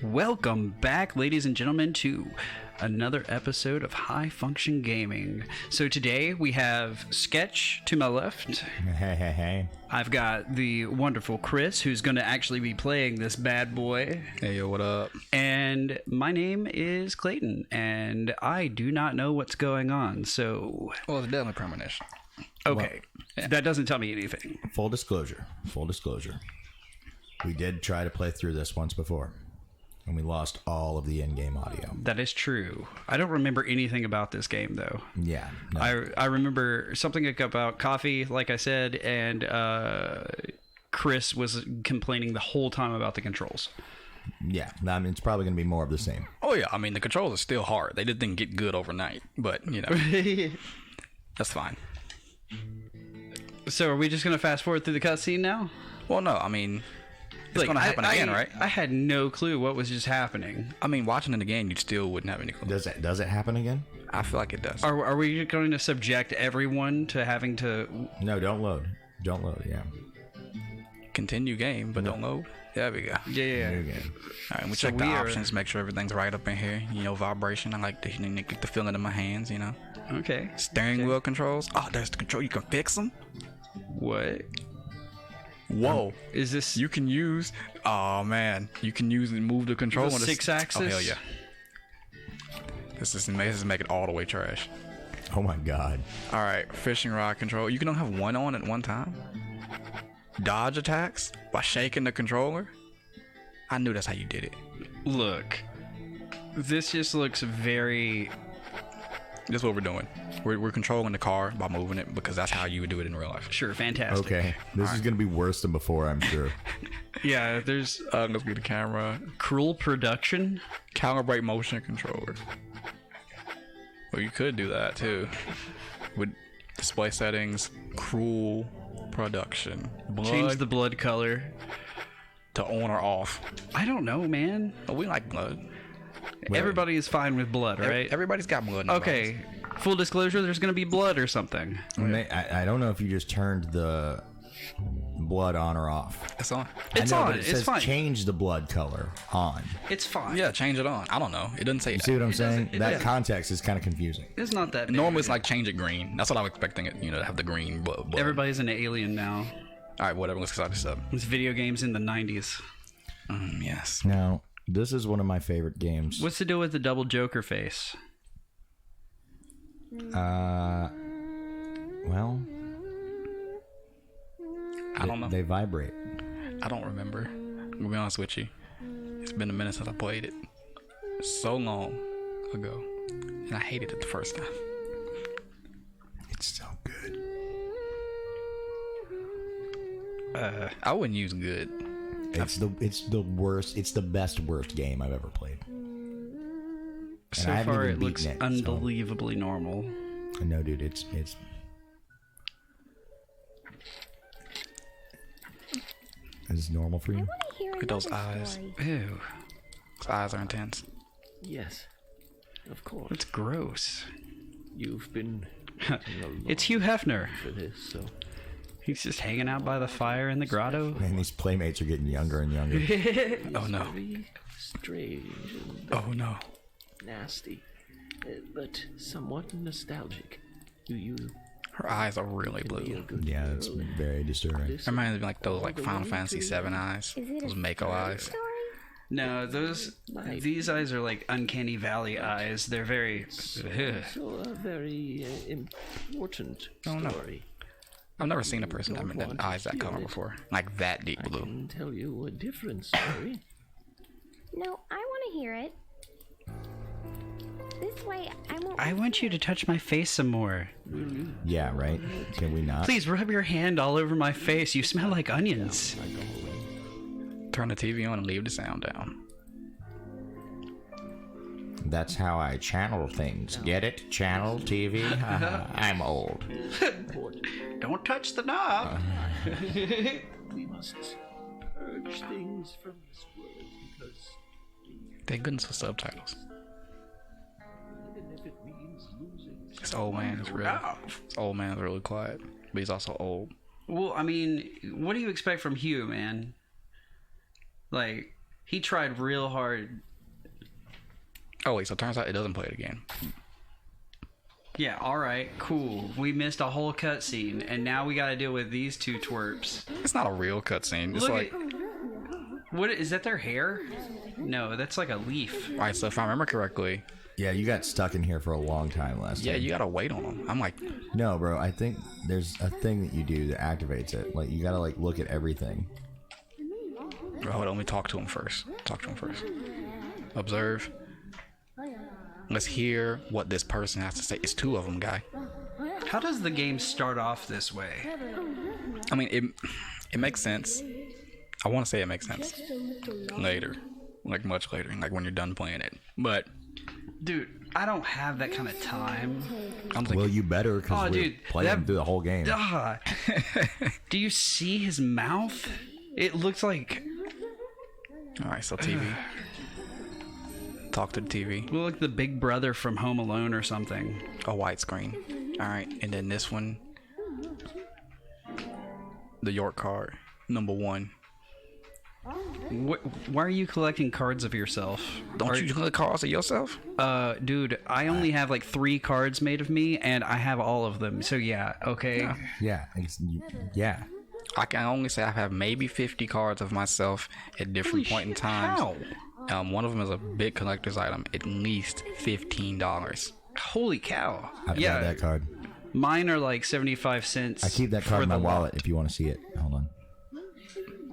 Welcome back, ladies and gentlemen, to another episode of High Function Gaming. So today we have Sketch to my left. Hey. I've got the wonderful Chris, who's going to actually be playing this bad boy. Hey, yo, what up? And my name is Clayton, and I do not know what's going on, so... Well, it's definitely Premonition. Okay, that doesn't tell me anything. Full disclosure. We did try to play through this once before, and we lost all of the in-game audio. That is true. I don't remember anything about this game, though. Yeah. No. I remember something about coffee, like I said, and Chris was complaining the whole time about the controls. Yeah, I mean, it's probably going to be more of the same. Oh, yeah. I mean, the controls are still hard. They didn't get good overnight, but, you know, that's fine. So are we just going to fast forward through the cutscene now? Well, no, I mean... It's going to happen again, right? I had no clue what was just happening. I mean, watching it again, you still wouldn't have any clue. Does it happen again? I feel like it does. Are we going to subject everyone to having to... No, don't load. Yeah. Continue game, but don't load. There we go. Yeah. New game. All right, we So check the we are- options, make sure everything's right up in here. You know, vibration. I like the feeling in my hands, you know. Okay. Steering wheel controls. Oh, there's the control. You can fix them. What? Whoa. Is this... You can use... Oh, man. You can use and move the control. The on six axis? Oh, hell yeah. This is make it all the way trash. Oh my god. All right, fishing rod control. You can only have one on at one time. Dodge attacks by shaking the controller. I knew that's how you did it. Look. This just looks very... That's what we're doing. We're controlling the car by moving it because that's how you would do it in real life. Sure, fantastic. Okay. This is going to be worse than before, I'm sure. Yeah, there's Let's get the camera. cruel production. Calibrate motion controller. Well, you could do that too. With display settings, cruel production. Change Blood the blood color. to on or off. I don't know, man. Oh, we like blood. Everybody is fine with blood, right? Everybody's got blood in their bodies. Okay. Full disclosure, there's going to be blood or something. I don't know if you just turned the blood on or off. It's on. It's I know, on. but it It's says fine. change the blood color on. It's fine. Yeah, change it on. I don't know. It doesn't say You that. see what I'm saying? doesn't- it That doesn't. context is kind of confusing. It's not that big. Normally it's like change it green. That's what I'm expecting it, to have the green blood. Everybody's an alien now. All right, whatever. Let's start this up. It's video games in the 90s. Yes. Now, this is one of my favorite games. What's the deal with the double Joker face? Well, I don't know. They vibrate. I don't remember. I'm gonna be honest with you. It's been a minute since I played it. So long ago, and I hated it the first time. It's so good. I wouldn't use good. It's the worst. It's the worst game I've ever played. So I haven't far, even it looks beaten it, so- unbelievably normal. No, dude, it's. Is this normal for you? Look at those eyes. Ew. His eyes are intense. Yes, of course. That's gross. You've been waiting a long It's Hugh Hefner. for this, so He's just hanging out by the fire in the grotto. Man, these playmates are getting younger and younger. Oh no. very strange and Oh no. nasty, but somewhat nostalgic. Do you Her eyes are really be a blue. good Yeah, it's girl and very disturbing. listen? It reminds me like those Final Fantasy VII eyes. Those Mako eyes. No, these eyes are like Uncanny Valley eyes. They're very... Ugh. So a very important Oh, no. story. I've never seen a person that had eyes that color before. Like that deep I blue. can tell you a different story. No, I want to hear it. This way, I won't. I want you to touch my face some more. Yeah, right? Can we not? Please rub your hand all over my face. You smell like onions. Turn the TV on and leave the sound down. That's how I channel things. Get it? Channel TV? I'm old. Don't touch the knob. We must purge things from this world because Thank goodness for subtitles. even if it means losing This old man is really quiet, but he's also old. Well, I mean, what do you expect from Hugh, man? Like, He tried real hard. Oh wait, so it turns out it doesn't play the game. Yeah, alright, cool. We missed a whole cutscene, and now we gotta deal with these two twerps. It's not a real cutscene. It's Look like, what is that, their hair? No, that's like a leaf. alright, so if I remember correctly, Yeah, you got stuck in here for a long time last yeah, time. you gotta wait on them. I'm like, No, bro, I think there's a thing that you do that activates it. Like, you gotta, like, look at everything. hold on, let me talk to him first. Talk to him first. Observe. Let's hear what this person has to say. It's two of them, guy. How does the game start off this way? I mean, it makes sense. I want to say it makes sense later, like much later, like when you're done playing it. But Dude, I don't have that kind of time. I'm thinking, Well, you better, because Oh, we're dude, playing that- through the whole game. Ah. Do you see his mouth? It looks like... all right, so TV. Talk to the TV. Look like the big brother from Home Alone or something. A widescreen. All right, and then this one, the York card, number 1. Why are you collecting cards of yourself? Don't you collect cards of yourself? Dude, I only have like 3 cards made of me, and I have all of them. So yeah, okay. Yeah, yeah. I can only say I have maybe 50 cards of myself at different Holy point in shit, times. how? One of them is a big collector's item, at least $15. Holy cow. I've got that card. Mine are like 75 cents. I keep that card for in my the wallet if you want to see it. Hold on.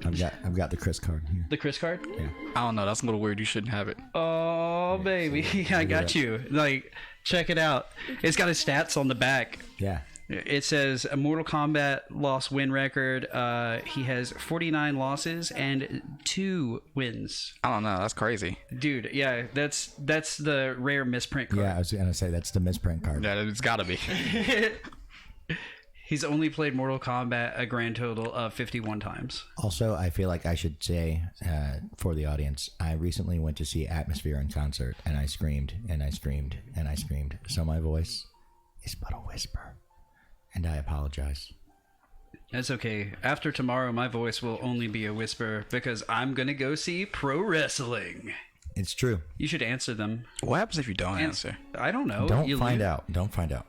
I've got the Chris card here. The Chris card? Yeah. I don't know, that's a little weird. You shouldn't have it. Oh, baby. I got you. Like, check it out. It's got his stats on the back. Yeah. It says a Mortal Kombat loss win record. He has 49 losses and 2 wins. I don't know, that's crazy. Dude, yeah, that's the rare misprint card. Yeah, I was gonna say that's the misprint card. Yeah, it's gotta be. He's only played Mortal Kombat a grand total of 51 times. Also, I feel like I should say for the audience, I recently went to see Atmosphere in concert, and I screamed and I screamed and I screamed. So my voice is but a whisper, and I apologize. That's okay. After tomorrow, my voice will only be a whisper because I'm going to go see pro wrestling. It's true. You should answer them. What happens if you don't answer? I don't know. Don't You find lo- out. Don't find out.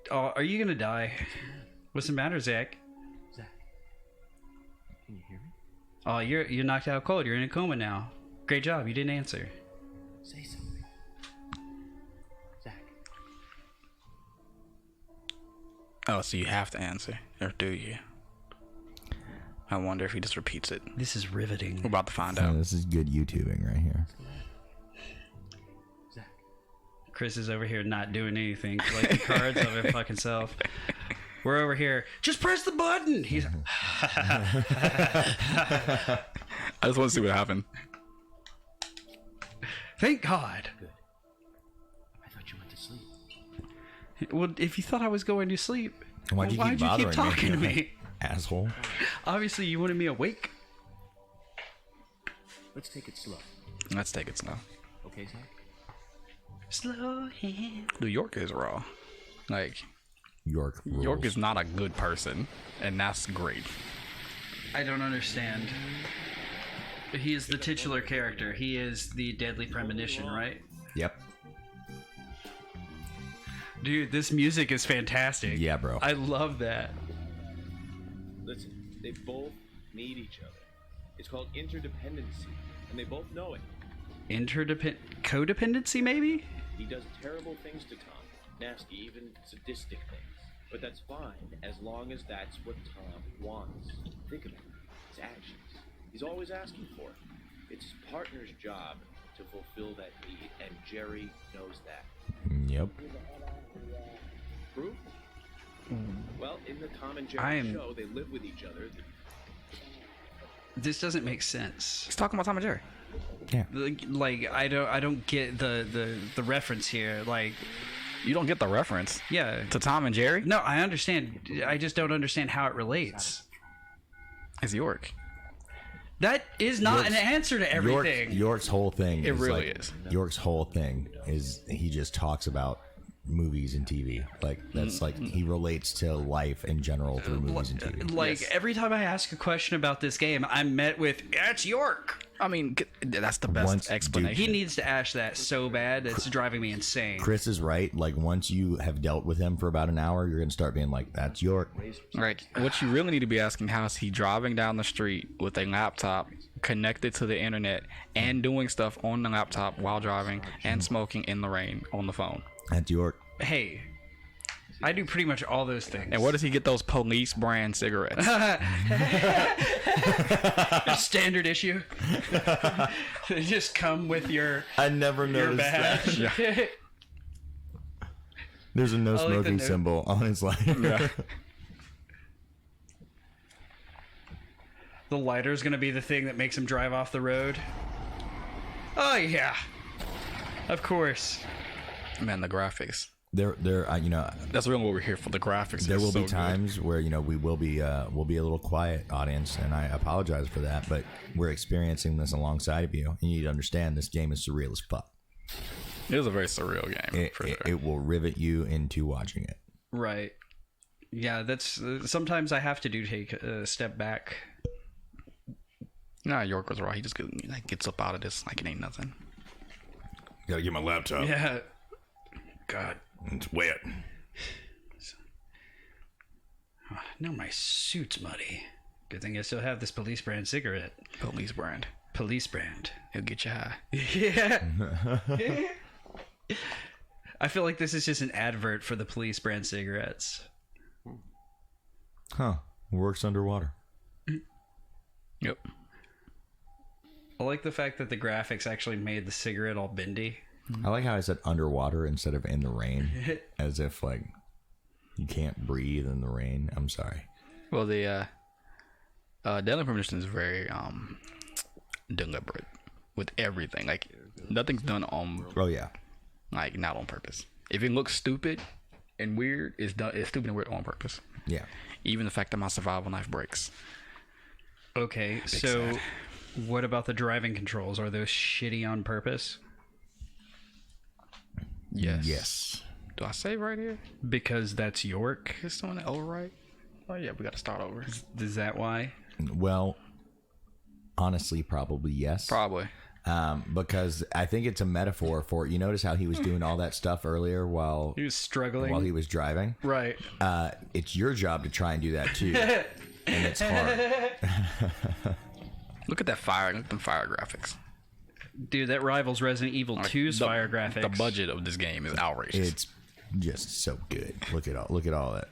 Oh, are you going to die? What's the matter, Zach? Zach, can you hear me? Oh, you're knocked out cold. You're in a coma now. Great job. You didn't answer. Say something. Zach. Oh, so you have to answer, or do you? I wonder if he just repeats it. This is riveting. We're about to find Oh, out. this is good YouTubing right here. Zach. Chris is over here not doing anything. Collecting cards of his fucking self. We're over here. Just press the button. He's. I just want to see what happened. Thank God. Good. I thought you went to sleep. Well, if you thought I was going to sleep, Why'd you why'd keep bothering you keep talking to me? me? Asshole. Obviously, you wanted me awake. Let's take it slow. Let's take it slow. Okay, Zach? Slow hand. New York is raw. Like, York rules. York is not a good person, and that's great. I don't understand. He is the titular character. He is the deadly premonition, right? Yep. Dude, this music is fantastic. Yeah, bro. I love that. Listen, they both need each other. It's called interdependency, and they both know it. Codependency, maybe? He does terrible things to Tom, nasty, even sadistic things. But that's fine, as long as that's what Tom wants. Think of it, his actions. He's always asking for it. It's his partner's job to fulfill that need, and Jerry knows that. Yep. Proof? Well, in the Tom and Jerry show, they live with each other. This doesn't make sense. He's talking about Tom and Jerry. Yeah. Like I don't get the reference here. Like, You don't get the reference yeah. to Tom and Jerry? No, I understand. I just don't understand how it relates. It's York. That is not York's- an answer to everything. York's whole thing. It is really like, is. York's whole thing is he just talks about movies and TV. Like that's like he relates to life in general through movies and TV. Like every time I ask a question about this game, I'm met with "It's York." I mean, that's the best explanation. He needs to ash that so bad that's driving me insane. Chris is right. Like once you have dealt with him for about an hour, you're gonna start being like, "That's York." Right. What you really need to be asking: how is he driving down the street with a laptop connected to the internet and doing stuff on the laptop while driving and smoking in the rain on the phone? That's York. Hey, I do pretty much all those things. And where does he get those police brand cigarettes? Standard issue. They just come with your. I never noticed badge. that. Yeah. There's a no like the smoking note. symbol on his lighter. Yeah. The lighter's gonna be the thing that makes him drive off the road. Oh yeah, of course. Man, the graphics. There, you know, That's really what we're here for. The graphics. there is will so be times where we will be we'll be a little quiet audience, and I apologize for that. But we're experiencing this alongside of you, and you need to understand this game is surreal as fuck. good. It is a very surreal game. For sure. It will rivet you into watching it. Right. Yeah, that's sometimes I have to take a step back. Nah, York was right. He just gets up out of this like it ain't nothing. Gotta get my laptop. Yeah. God. It's wet. No, my suit's muddy. Good thing I still have this police brand cigarette. Police brand. Police brand. It'll get you high. Yeah. I feel like this is just an advert for the police brand cigarettes. Huh. Works underwater. Yep. I like the fact that the graphics actually made the cigarette all bendy. I like how I said underwater instead of in the rain, as if like you can't breathe in the rain. I'm sorry. Well, the Deadly Premonition is very deliberate with everything. Like nothing's done on Oh yeah. like not on purpose. If it looks stupid and weird, it's stupid and weird on purpose. Yeah. Even the fact that my survival knife breaks. Okay, so sad. what about the driving controls? Are those shitty on purpose? Yes. Yes. Do I save right here? Because that's York? Is someone overwrite? Oh yeah, we got to start over. Is that why? Well, honestly, probably yes. Probably. Because I think it's a metaphor for, you notice how he was doing all that stuff earlier while He was struggling. he was driving. Right. It's your job to try and do that too, and it's hard. Look at that fire. Look at them fire graphics. Dude, that rivals Resident Evil 2's The- fire graphics. The budget of this game is outrageous. It's just so good. Look at all that.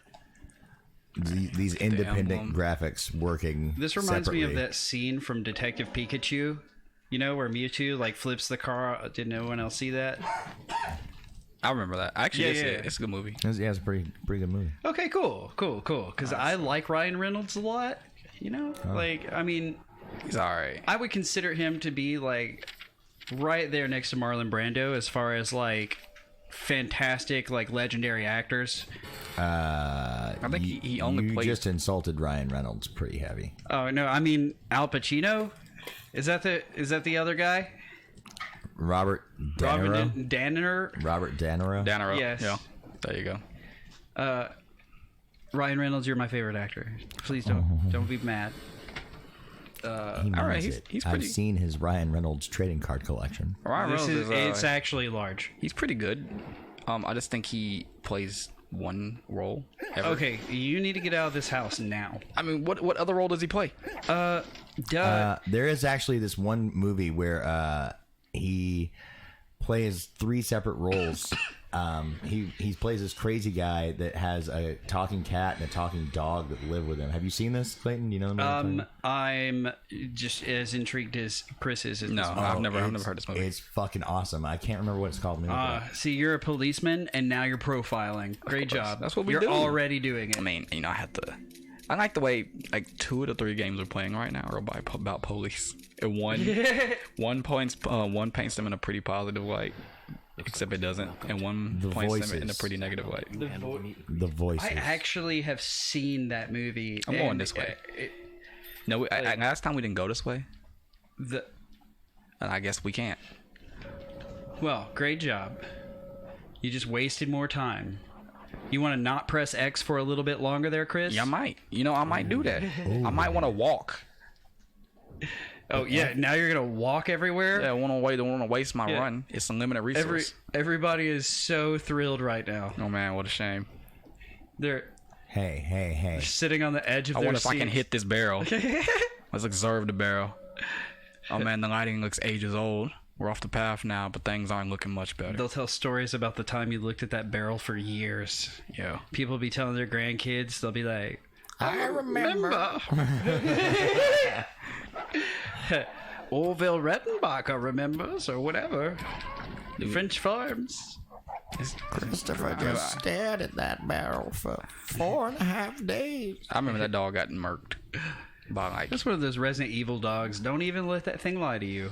These independent emblem. graphics working. This reminds me of separately. that scene from Detective Pikachu. You know, where Mewtwo like flips the car. Did no one else see that? I remember that. Actually, Yeah. it's a good movie. It's a pretty good movie. Okay, cool. Because I like Ryan Reynolds a lot. You know, like I mean, He's all right. I would consider him to be like right there next to Marlon Brando as far as like fantastic, like legendary actors. I think he only You played. just insulted Ryan Reynolds pretty heavy. Oh no, I mean Al Pacino. Is that the other guy? Robert Danero. Robert Danner. Robert Danero. Danner. Yes. Yeah. There you go. Ryan Reynolds, you're my favorite actor. Please don't be mad. He all means right, it. he's I've pretty- seen his Ryan Reynolds trading card collection. Ryan This Reynolds it's actually large. he's pretty good. I just think he plays one role. Ever. Okay, you need to get out of this house now. I mean, what other role does he play? There is actually this one movie where he plays 3 separate roles. He plays this crazy guy that has a talking cat and a talking dog that live with him. Have you seen this, Clayton? Do you know the movie? I'm talking about? I'm just as intrigued as Chris is. At No, this point. I've never heard this movie. It's fucking awesome. I can't remember what it's called. Let me look it up. See, you're a policeman, and now you're profiling. Great job. That's what we you're do. already doing it. I mean, I have to. I like the way like 2 of the 3 games we're playing right now are about police. And one paints them in a pretty positive light, except it doesn't, and one The points them in a voices. pretty negative light. The voices. I actually have seen that movie. I'm going and this way. it- No, last time we didn't go this way, the and I guess we can't. well, great job. You just wasted more time. You want to not press X for a little bit longer there, Chris? Yeah, I might. You know, I might do that. I might want to walk. Oh, yeah. Now you're going to walk everywhere? Yeah, I don't want to waste my run. It's unlimited resource. Everybody is so thrilled right now. Oh, man, what a shame. They're Hey. sitting on the edge of I their wonder if I can seats. hit this barrel. Let's observe the barrel. Oh, man, the lighting looks ages old. We're off the path now, but things aren't looking much better. They'll tell stories about the time you looked at that barrel for years. Yeah. People will be telling their grandkids. They'll be like, I remember. Orville Rettenbacher remembers, or whatever. The French farms. Christopher just stared at that barrel for 4.5 days. I remember that dog got murked by like... That's one of those Resident Evil dogs. Don't even let that thing lie to you.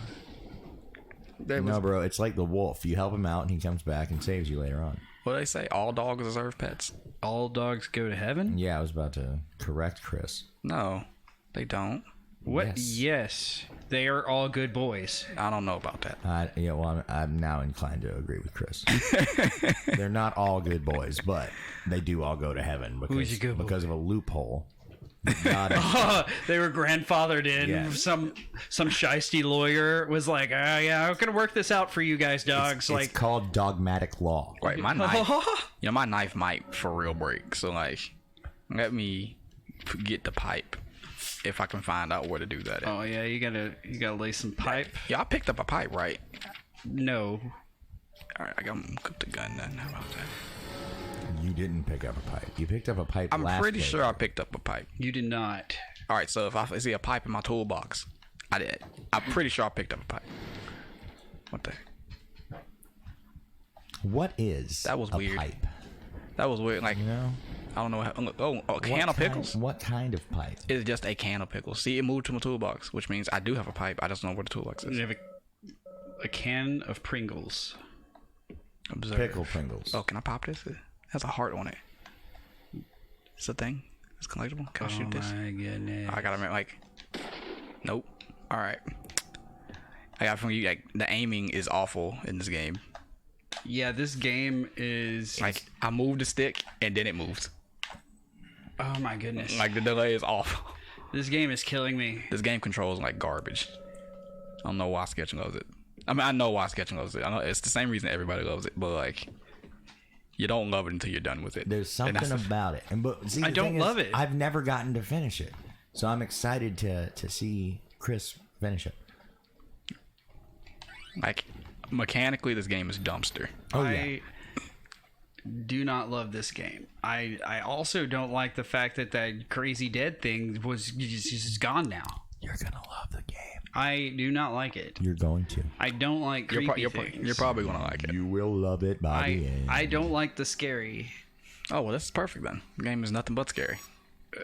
No, bro, it's like the wolf. You help him out, and he comes back and saves you later on. What do they say? All dogs deserve pets? All dogs go to heaven? Yeah, I was about to correct Chris. No, they don't. What? Yes. Yes. They are all good boys. I don't know about that. Yeah, well, I'm now inclined to agree with Chris. They're not all good boys, but they do all go to heaven Who's a good boy? because of a loophole. God, They were grandfathered in. Yeah. Some shisty lawyer was like, yeah, I'm gonna work this out for you guys, dogs. it's called dogmatic law. Right, my knife. My knife might for real break. So like, let me get the pipe if I can find out where to do that. At. Oh yeah, you gotta lay some pipe. Yeah, I picked up a pipe, right? No. All right, I got the gun then. How about that? You didn't pick up a pipe. You picked up a pipe. I'm last pretty sure I playthrough. picked up a pipe. You did not. All right, so if I see a pipe in my toolbox, I did. I'm pretty sure I picked up a pipe. What the? What is That was a weird. pipe? That was weird. Like, You know? I don't know. A can of pickles? What kind of pipe? It's just a can of pickles. See, it moved to my toolbox, which means I do have a pipe. I just don't know where the toolbox is. You have a can of Pringles. Observe. Pickle Pringles. Oh, can I pop this? It has a heart on it. It's a thing. It's collectible. Can I shoot this? Oh my goodness. I gotta make like. Nope. All right. I got from you. Like the aiming is awful in this game. Yeah, this game is Like I moved the stick and then it moved. oh my goodness. Like the delay is awful. This game is killing me. This game controls like garbage. I don't know why Sketch loves it. I mean, I know why Sketch loves it. I know it's the same reason everybody loves it, but like, you don't love it until you're done with it. There's And something that's- about it, and but see, I the don't thing is, love it. I've never gotten to finish it, so I'm excited to see Chris finish it. Like, mechanically, this game is dumpster. Oh yeah, I do not love this game. I also don't like the fact that crazy dead thing was just gone now. you're gonna love the game. I do not like it. You're going to. I don't like creepy You're things. probably gonna like it. You will love it by the end. I don't like the scary. Oh well, this is perfect then. The game is nothing but scary.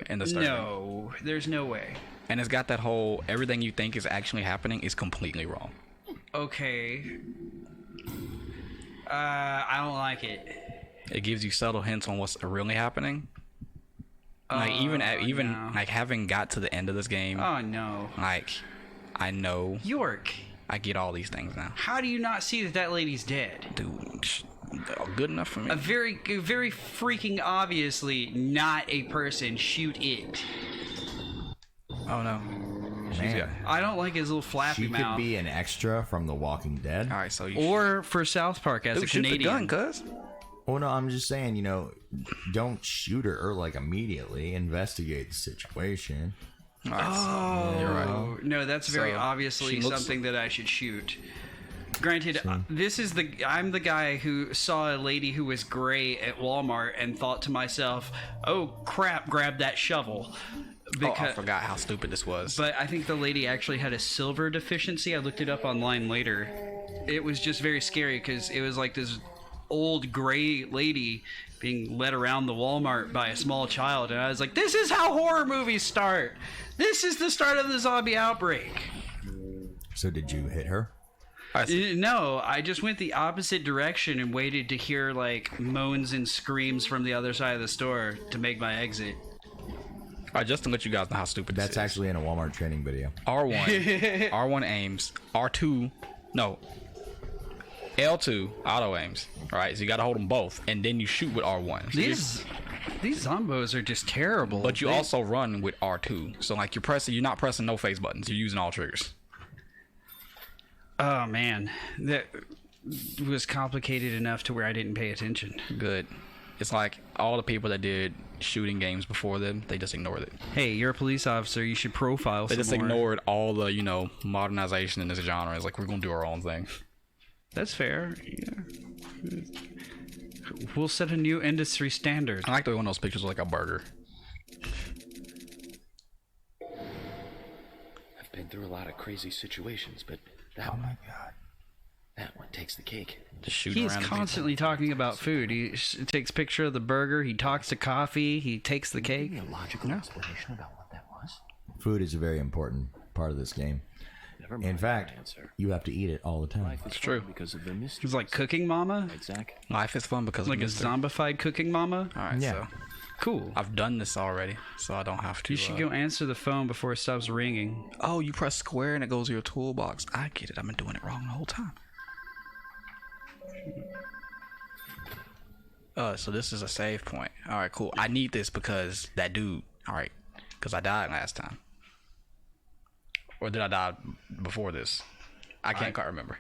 And the starting. No, there's no way. And it's got that whole everything you think is actually happening is completely wrong. Okay. I don't like it. It gives you subtle hints on what's really happening. Like even no. like having got to the end of this game, Oh no. like I know York, I get all these things now. how do you not see that lady's dead? Dude, good enough for me. A very freaking obviously not a person. Shoot it. Oh no. She's Man. got. I don't like his little flappy She mouth. could be an extra from The Walking Dead. All right, so you Or for South Park as a shoot the Canadian. gun, cuz. Oh no, I'm just saying, don't shoot her like immediately. Investigate the situation. All right, Oh, you're right. no, that's very So, obviously she looks- something that I should shoot. Granted, I'm the guy who saw a lady who was gray at Walmart and thought to myself, "Oh crap, grab that shovel." Oh, I forgot how stupid this was. But I think the lady actually had a silver deficiency. I looked it up online later. It was just very scary because it was like this old gray lady being led around the Walmart by a small child, and I was like, "This is how horror movies start. This is the start of the zombie outbreak." So did you hit her? No, I just went the opposite direction and waited to hear like moans and screams from the other side of the store to make my exit. All right, just to let you guys know how stupid this That's is. actually in a Walmart training video. R1, R1 aims, R2, no. L2 auto aims. All right, so you got to hold them both, and then you shoot with R1. So These zombos are just terrible. but you also run with R2. So like you're not pressing no face buttons. You're using all triggers. Oh man, that was complicated enough to where I didn't pay attention. Good. It's like all the people that did shooting games before them, they just ignored it. Hey, you're a police officer. You should profile. They some just more. ignored all the modernization in this genre. It's like we're gonna do our own thing. That's fair. Yeah. We'll set a new industry standard. I like the way one of those pictures was like a burger. I've been through a lot of crazy situations, but that one, that one takes the cake. Just shooting He's around. constantly talking about food. He takes picture of the burger. He talks to coffee. He takes the cake. A logical explanation about what that was. Food is a very important part of this game. Never mind. In fact, answer. you have to eat it all the time. Life is It's true. fun because of the mystery. He's like Cooking Mama, Right, Zach? Life is fun because like a of mystery. zombified Cooking Mama. All right, Yeah. so Cool. I've done this already, so I don't have to. You should go answer the phone before it stops ringing. Oh, you press square and it goes to your toolbox. I get it. I've been doing it wrong the whole time. So this is a save point. All right, cool. I need this because that dude. All right, because I died last time. Or did I die before this? I can't quite remember.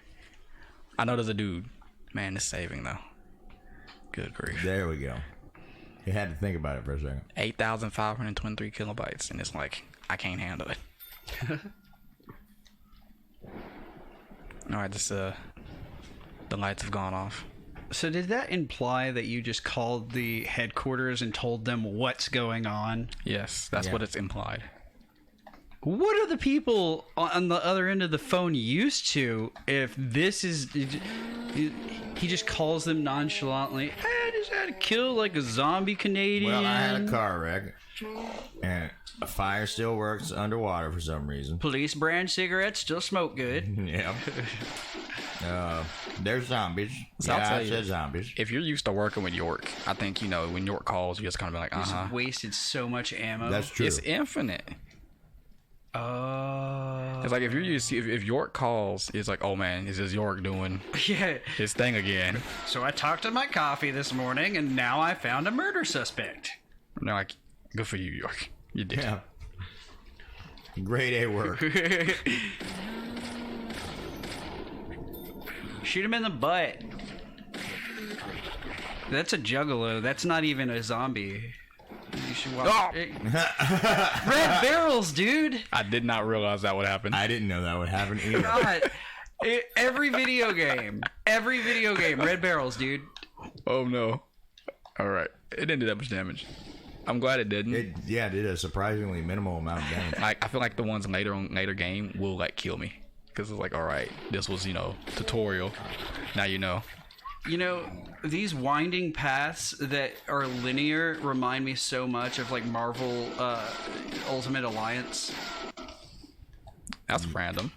I know there's a dude. Man, this saving though. Good grief. There we go. You had to think about it for a second. 8,523 kilobytes, and it's like I can't handle it. All right, the lights have gone off. So did that imply that you just called the headquarters and told them what's going on? Yes, that's Yeah. what it's implied. What are the people on the other end of the phone used to if this is... He just calls them nonchalantly, I just had to kill like a zombie Canadian. Well, I had a car wreck, and a fire still works underwater for some reason. Police brand cigarettes still smoke good. Yeah. There's zombies. So I'll Yeah, tell I you, said zombies. if you're used to working with York, I think, when York calls, you just kind of be like, Just wasted so much ammo. That's true. It's infinite. Oh. It's like if York calls, it's like, oh man, is this York doing Yeah. his thing again? So I talked to my coffee this morning, and now I found a murder suspect. And they're like, good for you, York. You did. Yeah. Grade A work. Shoot him in the butt. That's a juggalo. That's not even a zombie. You should watch. Oh! Red barrels, dude. I did not realize that would happen. I didn't know that would happen either. God. Every video game, red barrels, dude. Oh no. All right. It didn't do that much damage. I'm glad it didn't. It did a surprisingly minimal amount of damage. I feel like the ones later game will like kill me because it's like, all right, this was tutorial. Now you know. These winding paths that are linear remind me so much of like Marvel Ultimate Alliance. That's random.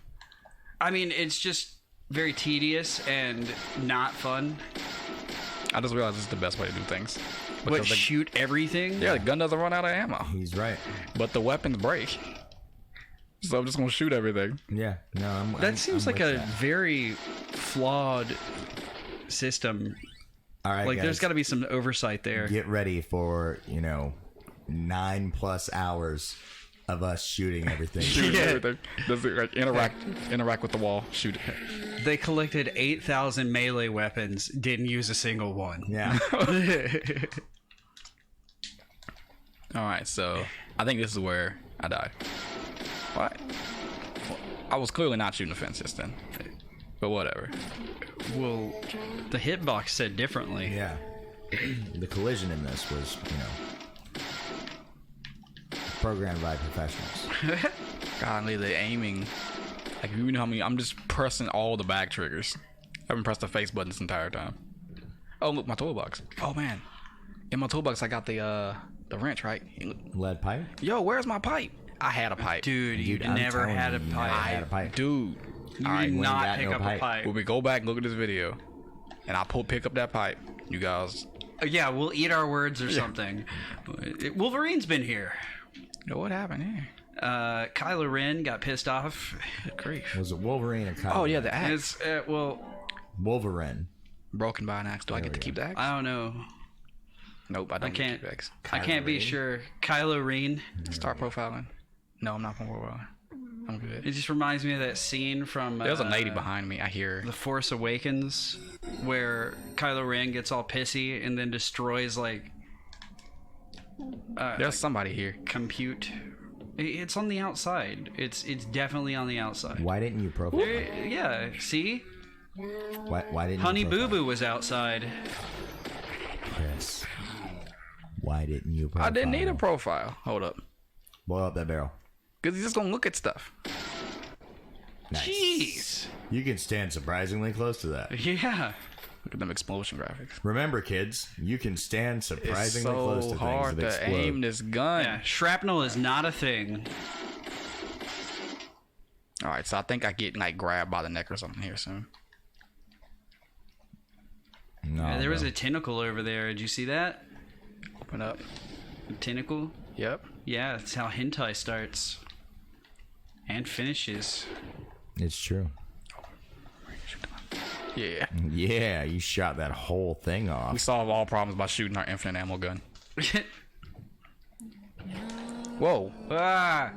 I mean, it's just very tedious and not fun. I just realized it's the best way to do things. But Because shoot everything? the gun doesn't run out of ammo, He's right. but the weapons break. So I'm just gonna shoot everything. Yeah. No, That seems I'm like with a that. very flawed system. All right, Like, guys, there's got to be some oversight there. get ready for 9+ hours of us shooting everything. Shoot Yeah. everything. Does it like interact with the wall? Shoot it. They collected 8,000 melee weapons, didn't use a single one. Yeah. All right, so I think this is where I died. What? I was clearly not shooting the fences then, but whatever. Well, the hitbox said differently. Yeah. The collision in this was, programmed by professionals. Golly, the aiming. Like, you know how many? I'm just pressing all the back triggers. I haven't pressed the face button this entire time. Oh, look, my toolbox. Oh man, in my toolbox I got the wrench, right? Lead pipe? Yo, where's my pipe? I had a pipe. Dude, you I'm never telling had a you, you pipe. never had a pipe. Dude, You all right, did we ain't not got pick no up a pipe. pipe. when we go back and look at this video, and I pick up that pipe, you guys. Yeah, we'll eat our words or something. Wolverine's been here. Yo, what happened here? Kylo Ren got pissed off. Grief. Was it Wolverine or Kyle? Oh yeah, the axe. It's, Wolverine. Broken by an axe. Do I get to keep the axe? I don't know. Nope, I don't I get to can't. keep the axe. I can't be sure. Kylo Ren. Start profiling. No, I'm not from profiling. I'm good. It just reminds me of that scene from. There's a lady behind me. I hear. The Force Awakens, where Kylo Ren gets all pissy and then destroys like. There's somebody here. Compute. It's on the outside. It's definitely on the outside. Why didn't you profile? Yeah. See, Why didn't Honey you Boo profile? Boo was outside. Chris, why didn't you profile? I didn't need a profile. Hold up. Blow up that barrel. Because he's just going to look at stuff. Nice. Jeez. You can stand surprisingly close to that. Yeah. Look at them explosion graphics. Remember, kids, you can stand It's surprisingly close to so things hard that to explode. aim this gun. Yeah. Shrapnel is not a thing. All right, so I think I get like grabbed by the neck or something here soon. No, Yeah, there was bro. a tentacle over there. Did you see that? Open up. A tentacle? Yep. Yeah, that's how hentai starts. And finishes. It's true. Yeah. Yeah, you shot that whole thing We off. solve all problems by shooting our infinite ammo gun. Whoa. Ah,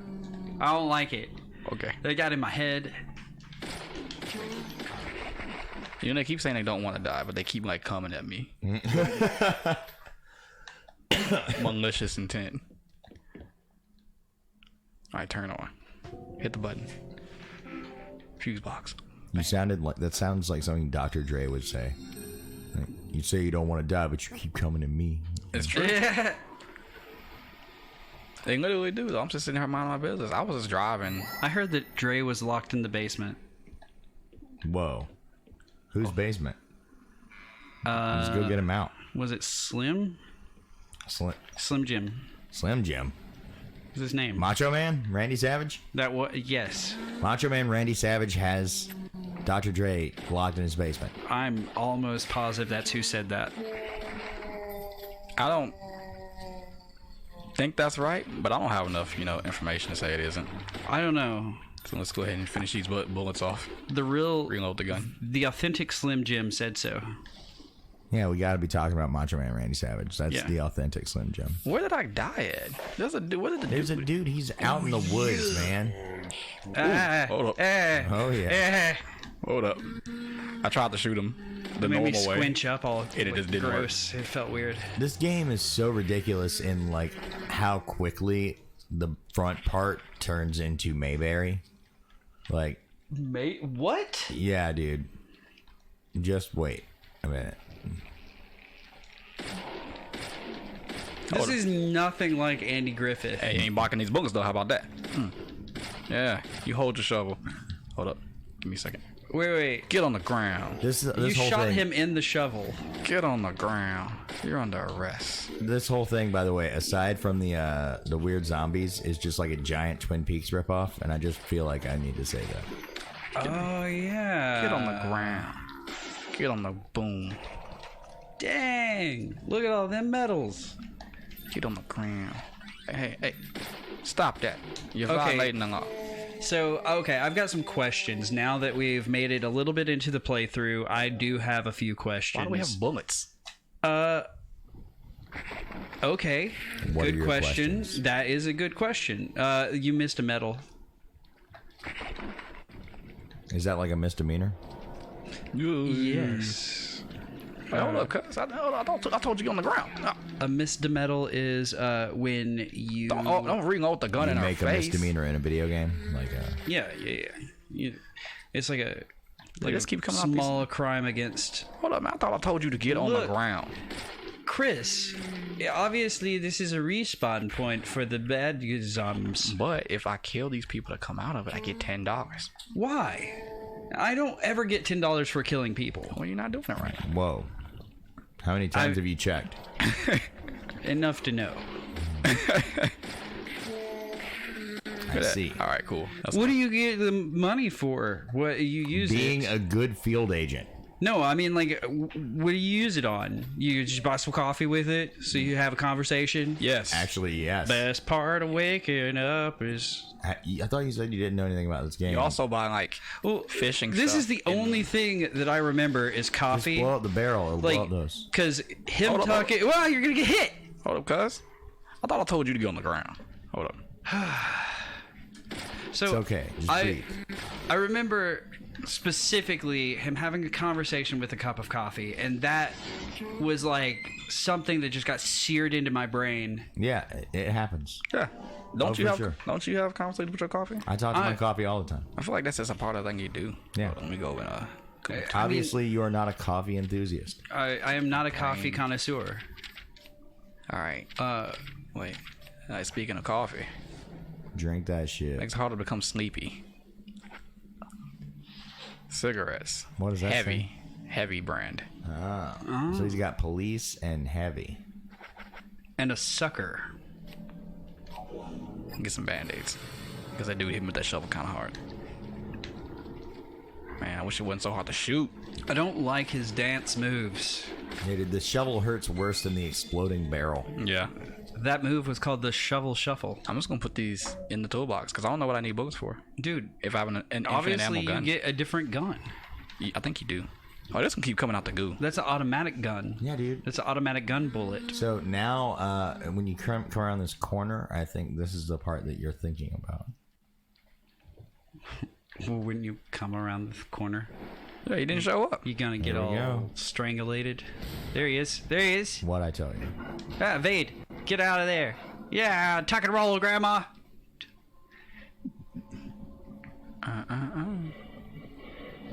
I don't like it. Okay. They got in my head. You know, they keep saying they don't want to die, but they keep like coming at me. Malicious intent. All right, turn on. Hit the button. Fuse box. You sounded like that. Sounds like something Dr. Dre would say. Like, you say you don't want to die, but you keep coming to me. It's true. They literally do, though. I'm just sitting here minding my business. I was just driving. I heard that Dre was locked in the basement. Whoa. Whose basement? Let's go get him out. Was it Slim? Slim Jim. Slim Jim. What's his name? Macho Man? Randy Savage? That was yes. Macho Man Randy Savage has Dr. Dre locked in his basement. I'm almost positive that's who said that. I don't think that's right, but I don't have enough, information to say it isn't. I don't know. So let's go ahead and finish these bullets off. Reload the gun. The authentic Slim Jim said so. Yeah, we got to be talking about Macho Man Randy Savage. That's Yeah. the authentic Slim Jim. Where did I die at? There's a dude. What did the There's a dude, he's out in the woods, man. Hold up. Oh, yeah. Hold up. I tried to shoot him the It made me normal way. squinch up all It just didn't work. gross. It felt weird. This game is so ridiculous in, like, how quickly the front part turns into Mayberry. Like, Mate, what? yeah, dude. Just wait a minute. This is nothing like Andy Griffith. Hey, you ain't blocking these bullets though. How about that? Yeah, you hold your shovel. Hold up. Give me a second. Wait. Get on the ground. This You whole shot thing, him in the shovel. Get on the ground. You're under arrest. This whole thing, by the way, aside from the weird zombies, is just like a giant Twin Peaks ripoff, and I just feel like I need to say that. Oh, yeah. Get on the ground. Get on the boom. Dang. Look at all them medals. Get on the ground. Hey. Stop that. You're Okay. violating the law. So, okay, I've got some questions. Now that we've made it a little bit into the playthrough, I do have a few questions. Why do we have bullets? Okay. What are Good your question. questions? That is a good question. You missed a medal. Is that like a misdemeanor? Yes. Hey, hold up, cuz. I told you get on the ground. A misdemeanor is when you... Don't reload the gun You in our make a face. misdemeanor in a video game? Like, Yeah. It's like a... Like just a keep coming off these- small crime against... Hold up, man. I thought I told you to get on the Look. ground. Chris, obviously this is a respawn point for the bad zombies. But if I kill these people that come out of it, I get $10. Why? I don't ever get $10 for killing people. Well, you're not doing it right. whoa. How many times have you checked? Enough to know. I see. All right, cool. That's What do you get the money for? What you use Being it? a good field agent. No, I mean, like, what do you use it on? You just buy some coffee with it, so you have a conversation. Yes. Actually, yes. Best part of waking up is. I thought you said you didn't know anything about this game. You also buy like fishing. This stuff is the only thing that I remember is Just coffee. blow up the barrel. It'll blow Like, up those. because him Hold up, talking. Well, you're gonna get hit. Hold up, cuz. I thought I told you to get on the ground. Hold up. So It's okay. Just breathe. I remember specifically him having a conversation with a cup of coffee, and that was like something that just got seared into my brain. Yeah, it happens. Yeah. Oh, Don't you for have sure. Don't you have conversations with your coffee? I talk to my coffee all the time. I feel like that's just a part of the thing you do. Yeah. Let me go and Obviously, you are not a coffee enthusiast. I am not a coffee connoisseur. All right. Wait. Speaking of coffee, Drink that shit. makes it harder to become sleepy. Cigarettes. What does that Heavy. Heavy brand. So he's got police and heavy. And a sucker. Get some band-aids. Because that dude hit me with that shovel kind of hard. Man, I wish it wasn't so hard to shoot. I don't like his dance moves. Yeah, dude, the shovel hurts worse than the exploding barrel. Yeah. That move was called the shovel shuffle. I'm just going to put these in the toolbox because I don't know what I need bullets for. Dude, If I have an infinite obviously ammo you gun. get a different gun. I think you do. Oh, this can keep coming out the goo. That's an automatic gun. Yeah, dude. That's an automatic gun bullet. So now, when you come around this corner, I think this is the part that you're thinking about. Well, when you come around the corner, Yeah, he didn't show up. you're gonna get There we all go. strangulated. There he is. There he is. What I tell you. Ah, Vade, get out of there. Yeah, tuck and roll, Grandma.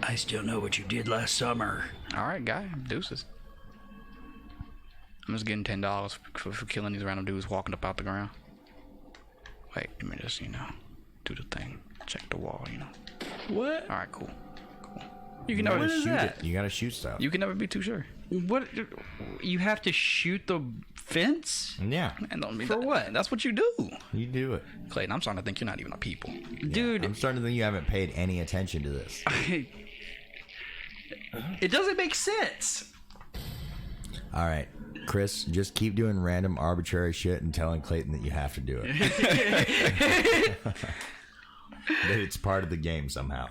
I still know what you did last summer. All right, guy. Deuces. I'm just getting $10 for killing these random dudes walking up out the ground. Wait, let me just, do the thing. Check the wall, What? All right, cool. You can never What is Shoot that? it. You gotta shoot stuff. You can never be too sure. What? You have to shoot the fence? Yeah, And don't be For what? That's what you do. you do it. Clayton, I'm starting to think you're not even a people. Dude, I'm starting to think you haven't paid any attention to this. it doesn't make sense. All right, Chris, just keep doing random arbitrary shit and telling Clayton that you have to do it. That it's part of the game somehow.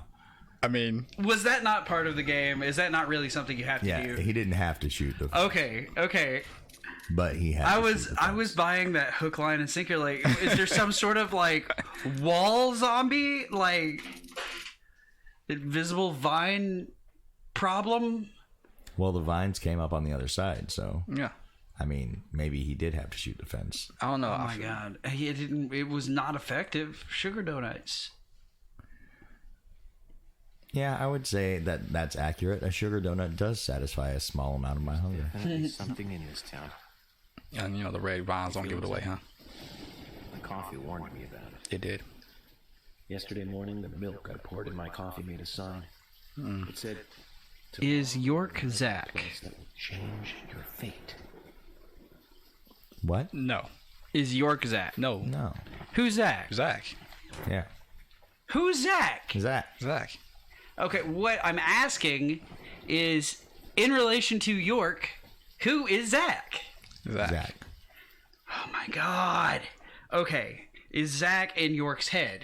I mean, Was that not part of the game? Is that not really something you have to Yeah, do? he didn't have to shoot the, Okay. but he had. I to was shoot the I fence. was buying that hook, line, and sinker. Like, is there some sort of like wall zombie, like invisible vine problem? Well, the vines came up on the other side, so yeah. I mean, maybe he did have to shoot the fence. I don't know. Oh my god, it didn't. It was not effective. Sugar donuts. Yeah, I would say that that's accurate. A sugar donut does satisfy a small amount of my hunger. There's something in this town. And the red vines don't give it away, huh? The coffee warned me about it. It did. Yesterday morning, the milk I poured in my coffee made a sign. It said, Is York Zach? "Place that will change your fate." What? No. Is York Zach? No. No. Who's Zach? Zach. Yeah. Who's Zach? Is that? Zach. Okay, what I'm asking is, in relation to York, who is Zach? Zach. Oh my god. Okay, is Zach in York's head?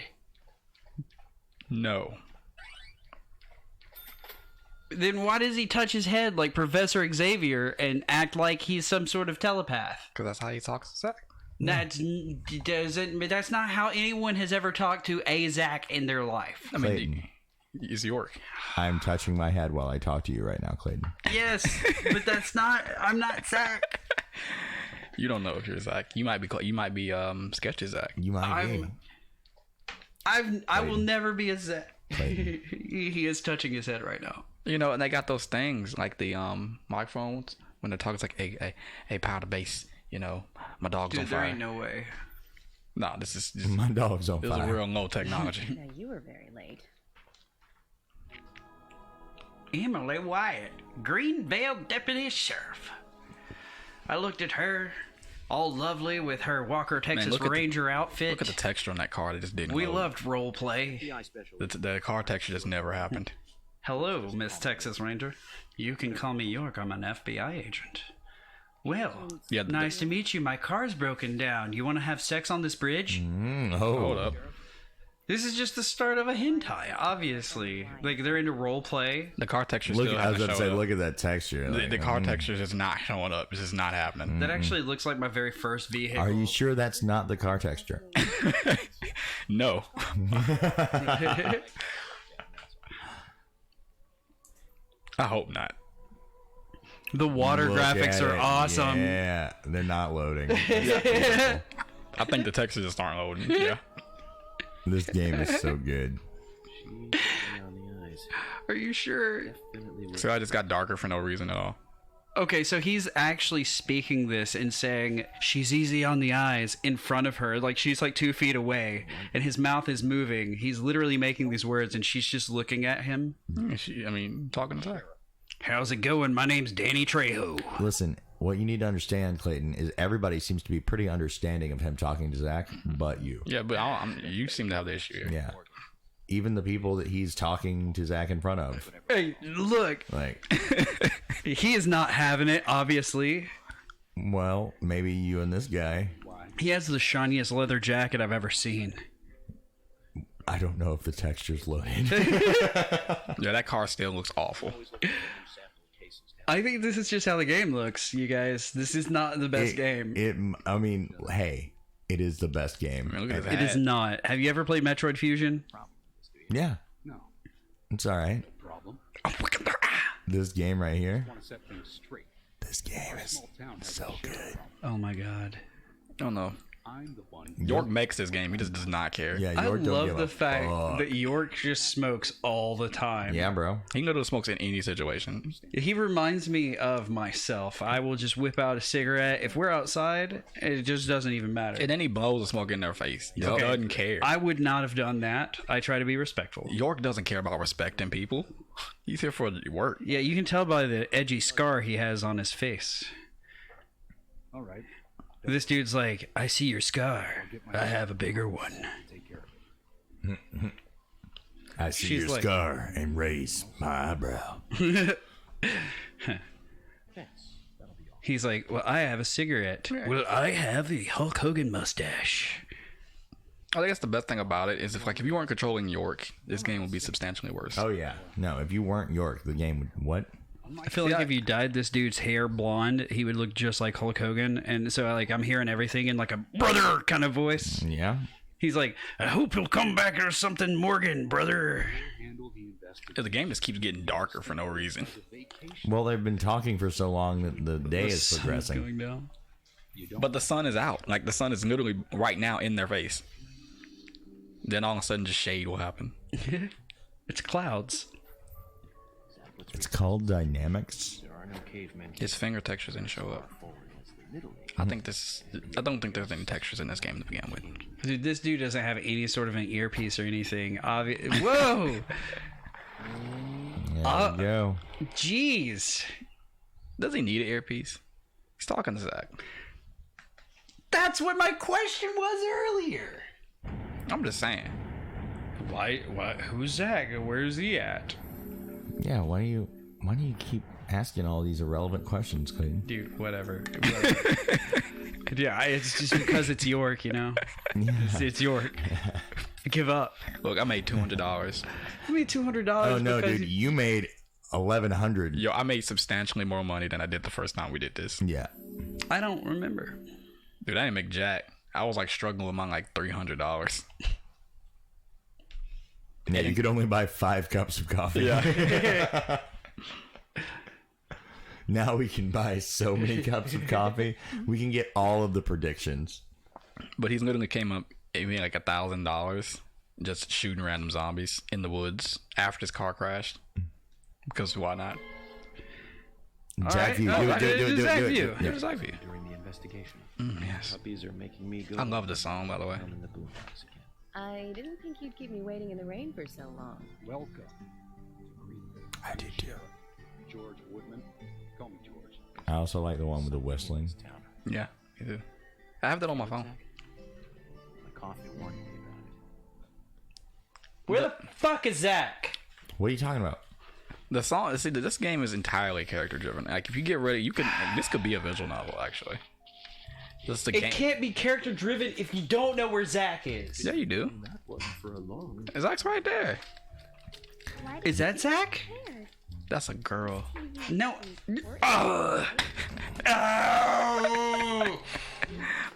No. Then why does he touch his head like Professor Xavier and act like he's some sort of telepath? Because that's how he talks to Zach. That's not how anyone has ever talked to a Zach in their life. I mean, Clayton. he's York. I'm touching my head while I talk to you right now, Clayton. Yes, but I'm not Zach. You don't know if you're Zach. You might be Sketchy Zach. You might be. I will never be a Zach. Clayton. He is touching his head right now. And they got those things like the microphones when they're talking. It's like, hey, powder bass. My dog's on Dude, there fire. ain't no way. No, this is just My dog's on this is fire. real low technology. Now you were very late. Emily Wyatt, Greenvale Deputy Sheriff. I looked at her, all lovely with her Walker Texas look at the- Ranger outfit. Look at the texture on that car. It just didn't. We load. loved role play. FBI special. The car texture just never happened. Hello, Miss Texas Ranger. You can call me York. I'm an FBI agent. Well, Yeah, nice to meet you. My car's broken down. You want to have sex on this bridge? Hold up. This is just the start of a hentai, obviously. Like, they're into role play. The car texture Look, still I was hasn't about to showed say, up. look at that texture. The car texture is not showing up. It's just not happening. That actually looks like my very first vehicle. Are you sure that's not the car texture? No. I hope not. The water Look graphics at are it. awesome. Yeah, they're not loading. I think the textures just aren't loading. Yeah. This game is so good. Around the eyes. Are you sure? Definitely So I just got darker for no reason at all. Okay, so he's actually speaking this and saying she's easy on the eyes in front of her, like she's like 2 feet away, and his mouth is moving. He's literally making these words, and she's just looking at him. Talking to her. How's it going? My name's Danny Trejo. Listen, what you need to understand, Clayton, is everybody seems to be pretty understanding of him talking to Zach, but you. Yeah, but you seem to have the issue here. Yeah. Even the people that he's talking to Zach in front of. Hey, look, Like, he is not having it, obviously. well, maybe you and this guy. He has the shiniest leather jacket I've ever seen. I don't know if the texture's loaded. Yeah, that car still looks awful. I think this is just how the game looks, you guys. This is not the best game. I mean, hey, it is the best game. I mean, look at It that. is not. Have you ever played Metroid Fusion? Yeah. No It's all right. problem. This game right here. Want to set things straight. This game is Town has so good. Oh my god. Oh no. I'm the one. York makes this game. He just does not care. Yeah, I York don't love give the a fact fuck. that York just smokes all the time. Yeah, bro. He can go to the smokes in any situation. He reminds me of myself. I will just whip out a cigarette. If we're outside, it just doesn't even matter. And then he blows the smoke in their face. He Okay. doesn't care. I would not have done that. I try to be respectful. York doesn't care about respecting people. He's here for work. Yeah, you can tell by the edgy scar he has on his face. All right. This dude's like, I see your scar. I have a bigger one. Take care of it. I see She's your like- scar and raise my eyebrow. He's like, well, I have a cigarette. Well, I have a Hulk Hogan mustache. I think that's the best thing about it is if you weren't controlling York, this game would be substantially worse. Oh, yeah. No, if you weren't York, the game would... What? I feel like if you dyed this dude's hair blonde, he would look just like Hulk Hogan. And so, like, I'm hearing everything in like a brother kind of voice. Yeah? He's like, I hope you'll come back or something, Morgan, brother. Handle the investigation. The game just keeps getting darker for no reason. Well, they've been talking for so long that the day is Sun's progressing. going down. But the sun is out. Like, the sun is literally right now in their face. Then all of a sudden, just shade will happen. It's clouds. It's called dynamics. There are no cavemen. His finger textures didn't show up. I don't think there's any textures in this game to begin with. Dude, this dude doesn't have any sort of an earpiece or anything. Whoa! There you go. Jeez. Does he need an earpiece? He's talking to Zach. That's what my question was earlier. I'm just saying. Why? Who's Zach? Where's he at? Yeah, why do you keep asking all these irrelevant questions, Clayton? Dude, whatever. Yeah, it's just because it's York, you know? It's York. Give up. Look, I made $200. I made $200. Oh, no, because dude. You made 1,100. Yo, I made substantially more money than I did the first time we did this. Yeah. I don't remember. Dude, I didn't make jack. I was like struggling with mine like $300. Yeah, you could only buy 5 cups of coffee. Yeah. Now we can buy so many cups of coffee. We can get all of the predictions. But he's literally came up, he made like $1,000 just shooting random zombies in the woods after his car crashed. Because why not? Jack View. Do it. Zach Do View. it. Here's Zach View. During the investigation. Yes. Puppies are making me go. I love this song, by the way. down in the boondocks again. I didn't think you'd keep me waiting in the rain for so long. Welcome to Greenville. I do too. George Woodman. Call me George. I also like the one with the whistling. Yeah, you do. I have that on my phone. My coffee warned me about it. Where the fuck is Zach? What are you talking about? The song. See, this game is entirely character driven. Like, if you get ready, you could. This could be a visual novel, actually. This is the game. It can't be character driven if you don't know where Zach is. Yeah, you do. That one for a long. Zach's right there. Why Is that Zach? care? That's a girl. No. Oh. Oh.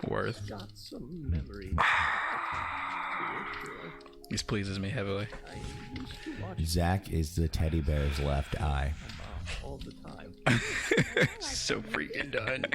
Worth. Got some memory. This pleases me heavily. I used to watch Zach is the teddy bear's left eye. all the time. So freaking done.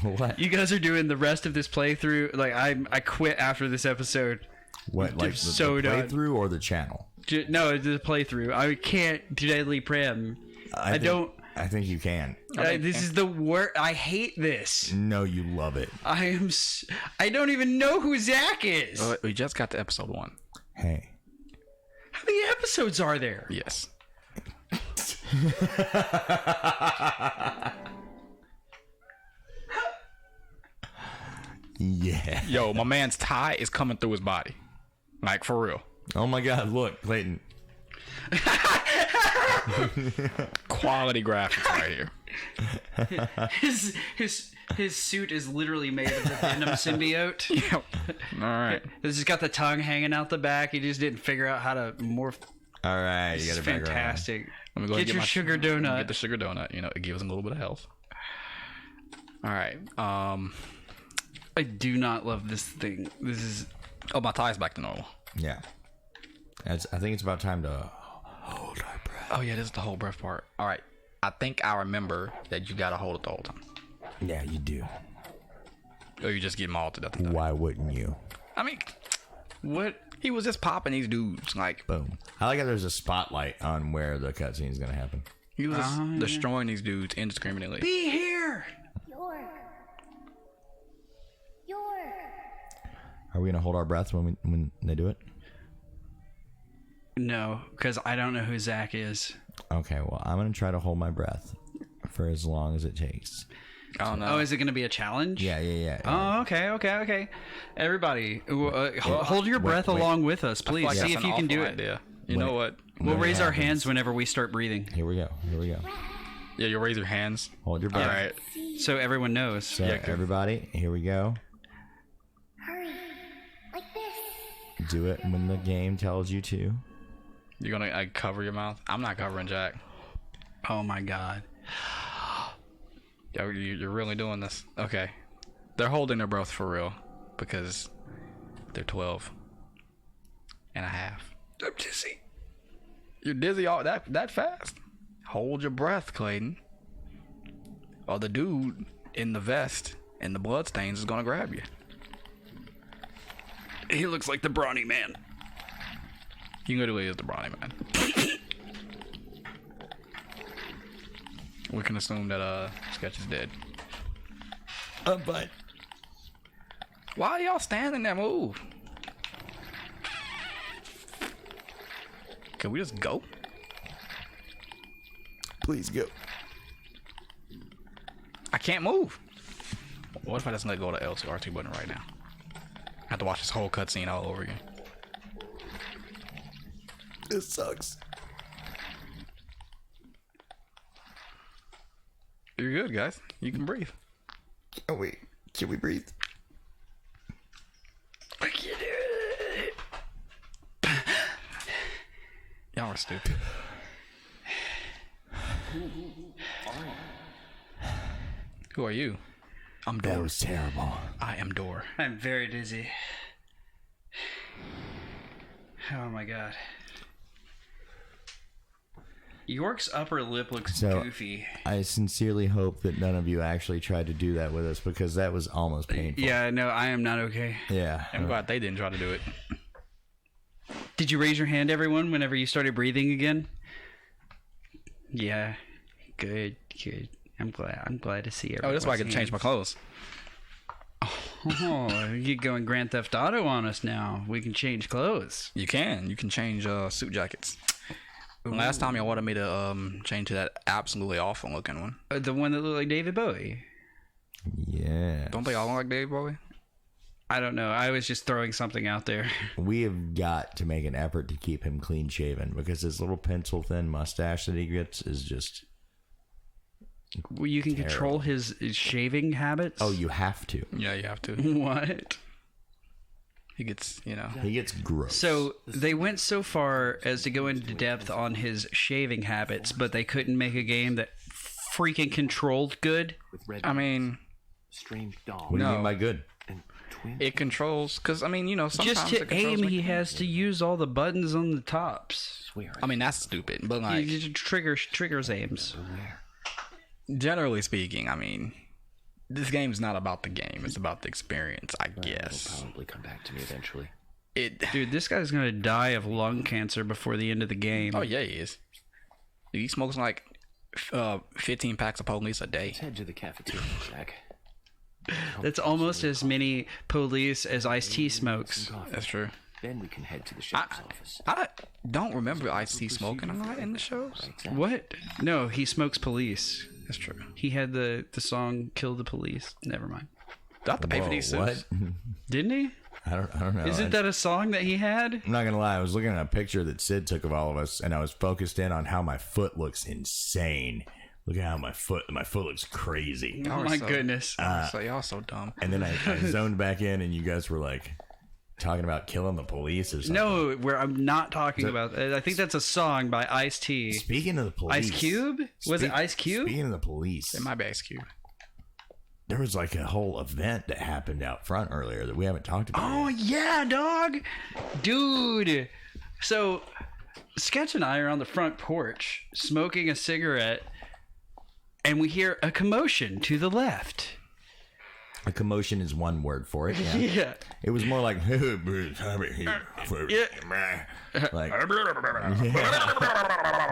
What? You guys are doing the rest of this playthrough. Like I quit after this episode. What? Like so the done. playthrough or the channel? No, the playthrough. I can't do Deadly Prem. I don't. I think you can. This is the worst. I hate this. No, you love it. I don't even know who Zach is. We just got to episode 1. Hey. How many episodes are there? Yes. Yeah. Yo, my man's tie is coming through his body. Like, for real. Oh my God! Look, Clayton. Quality graphics right here. His suit is literally made of the Venom symbiote. Yep. All right. This has got the tongue hanging out the back. He just didn't figure out how to morph. All right, you It's got it back around. fantastic. Let me go Get your sugar Get donut. the sugar donut. You know, it gives him a little bit of health. All right. I do not love this thing. This is. Oh, my tie's back to normal. Yeah. I think it's about time to hold our breath. Oh yeah, this is the whole breath part. All right. I think I remember that you gotta hold it the whole time. Yeah, you do. Or you just get them all to death. Why wouldn't you? I mean, what? He was just popping these dudes. Like, Boom. I like how there's a spotlight on where the cutscene is gonna happen. he was just destroying these dudes indiscriminately. Be here. York. York. Are we gonna hold our breath when they do it? No, because I don't know who Zach is. Okay, well, I'm gonna try to hold my breath for as long as it takes. Oh no. Oh, is it going to be a challenge? Yeah. Oh, okay. Everybody, hold your breath wait. along with us, please. Like See that's if an you can do awful it. idea. You Wait. know what? We'll When it raise our happens. hands whenever we start breathing, Here we go. Yeah, you raise your hands. Hold your All breath. right. so everyone knows. So Yeah, good. everybody, here we go. Hurry. Like this. Do it when the game tells you to. You're gonna cover your mouth. I'm not covering Jack. Oh my God. Yo, you're really doing this. Okay. They're holding their breath for real because they're 12 and a half. I'm dizzy. You're dizzy all that fast? Hold your breath, Clayton. Or the dude in the vest and the bloodstains is gonna grab you. He looks like the brawny man. He literally is the Brawny Man. We can assume that Sketch is dead. But Why are y'all standing there? Move. Can we just go? please go. I can't move. What if I just let go of the L2 R2 button right now? I have to watch this whole cutscene all over again. This sucks. You're good, guys. You can breathe. Oh wait, can we breathe? I can't do it. Y'all are stupid. Who are you? I'm That Door. was terrible. I am Door. I'm very dizzy. Oh my God. York's upper lip looks So- goofy. I sincerely hope that none of you actually tried to do that with us because that was almost painful. Yeah, no, I am not okay. Yeah. I'm glad they didn't try to do it. Did you raise your hand, everyone, whenever you started breathing again? Yeah. Good. I'm glad to see everyone. Oh, that's why I can change my clothes. Oh, you're going Grand Theft Auto on us now. We can change clothes. You can. You can change suit jackets. Last time y'all wanted me to change to that absolutely awful looking one. The one that looked like David Bowie. Yeah. Don't they all look like Dave Bowie? I don't know. I was just throwing something out there. We have got to make an effort to keep him clean shaven because his little pencil thin mustache that he gets is just. Well, you can control his shaving habits. Oh, you have to. Yeah, you have to. What? He gets, you know. He gets gross. So they went so far as to go into depth on his shaving habits, but they couldn't make a game that freaking controlled good. With red I mean, strange doll. What do you No. mean by good? and twin. it controls, because, I mean, you know, sometimes Just to it controls aim, like- he has to use all the buttons on the tops. Swear. I mean, that's stupid, but like, He just triggers aims. generally speaking, I mean, this game's not about the game, it's about the experience, I It'll guess. probably come back to me eventually. Dude, this guy's gonna die of lung cancer before the end of the game. Oh, yeah, he is. Dude, he smokes like 15 packs of police a day. Let's head to the cafeteria, Jack. That's almost as many police as Ice-T smokes. That's true. Then we can head to the sheriff's office. I don't remember Ice-T smoking a lot in the shows. What? No, he smokes police. That's true. He had the song "Kill the Police." Never mind. Do I have to pay for these suits? What? Didn't he? I don't know. Isn't that a song that he had? I'm not gonna lie. I was looking at a picture that Sid took of all of us, and I was focused in on how my foot looks insane. Look at how my foot looks crazy. Oh my goodness. So y'all so dumb. And then I zoned back in, and you guys were like talking about killing the police or something. No, I'm not talking about. I think that's a song by Ice-T. Speaking of the police, Ice Cube? Was it Ice Cube? Speaking of the police, It might be Ice Cube. there was like a whole event that happened out front earlier that we haven't talked about. Oh yeah, dog, dude. So, Sketch and I are on the front porch smoking a cigarette, and we hear a commotion to the left. A commotion is one word for it. Yeah. Yeah. It was more like, like,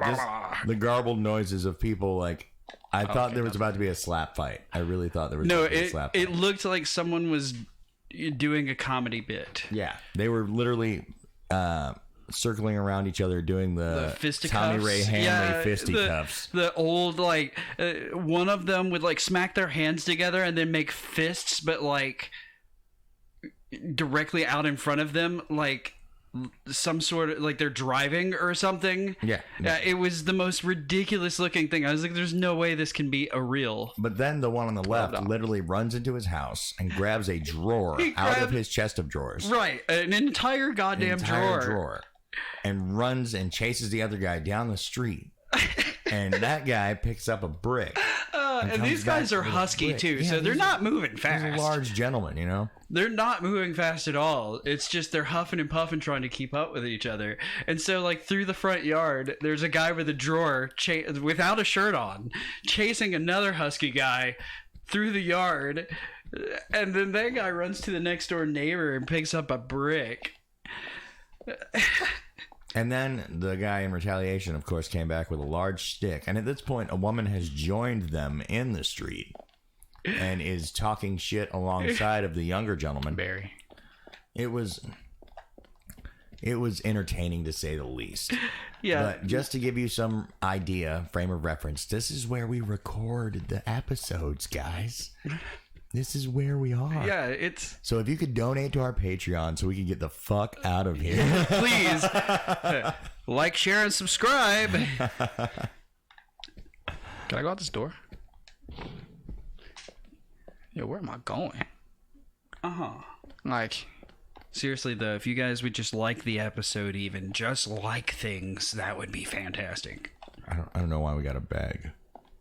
just the garbled noises of people. Like, I thought there was about to be a slap fight. I really thought there was No, about to be a slap fight. it looked like someone was doing a comedy bit. Yeah, they were literally circling around each other doing the Fisticuffs. Tommy Ray Hanley fisticuffs. The old, like, one of them would, like, smack their hands together and then make fists, but, like, directly out in front of them, like some sort of, like they're driving or something. Yeah. It was the most ridiculous looking thing. I was like, there's no way this can be a real. But then the one on the left literally runs into his house and grabs a drawer out of his chest of drawers. Right. An entire goddamn drawer. And runs and chases the other guy down the street. And that guy picks up a brick. And these guys are husky too, so they're not moving fast. He's a large gentleman, you know? They're not moving fast at all. It's just they're huffing and puffing trying to keep up with each other. And so, like, through the front yard, there's a guy with a drawer without a shirt on chasing another husky guy through the yard. And then that guy runs to the next door neighbor and picks up a brick. And then the guy in retaliation, of course, came back with a large stick. And at this point, a woman has joined them in the street and is talking shit alongside of the younger gentleman. Barry. It was entertaining to say the least. Yeah. But just to give you some idea, frame of reference, this is where we record the episodes, guys. This is where we are. Yeah, it's... So if you could donate to our Patreon so we can get the fuck out of here. Please. Like, share, and subscribe. Can I go out this door? Yo, where am I going? Uh-huh. Like... Seriously, though, if you guys would just like the episode even, just like things, that would be fantastic. I don't know why we got a bag.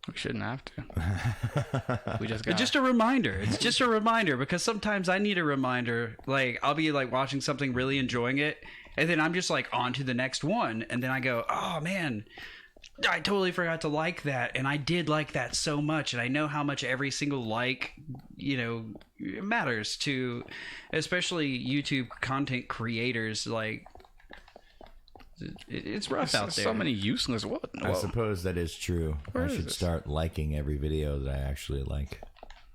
We shouldn't have to. We just got... Just a reminder. It's just a reminder, because sometimes I need a reminder. Like, I'll be, like, watching something, really enjoying it, and then I'm just, like, on to the next one, and then I go, oh, man, I totally forgot to like that, and I did like that so much, and I know how much every single like, you know, matters to, especially YouTube content creators. Like, it's rough out there. So many useless... What? I suppose that is true. I should start liking every video that I actually like.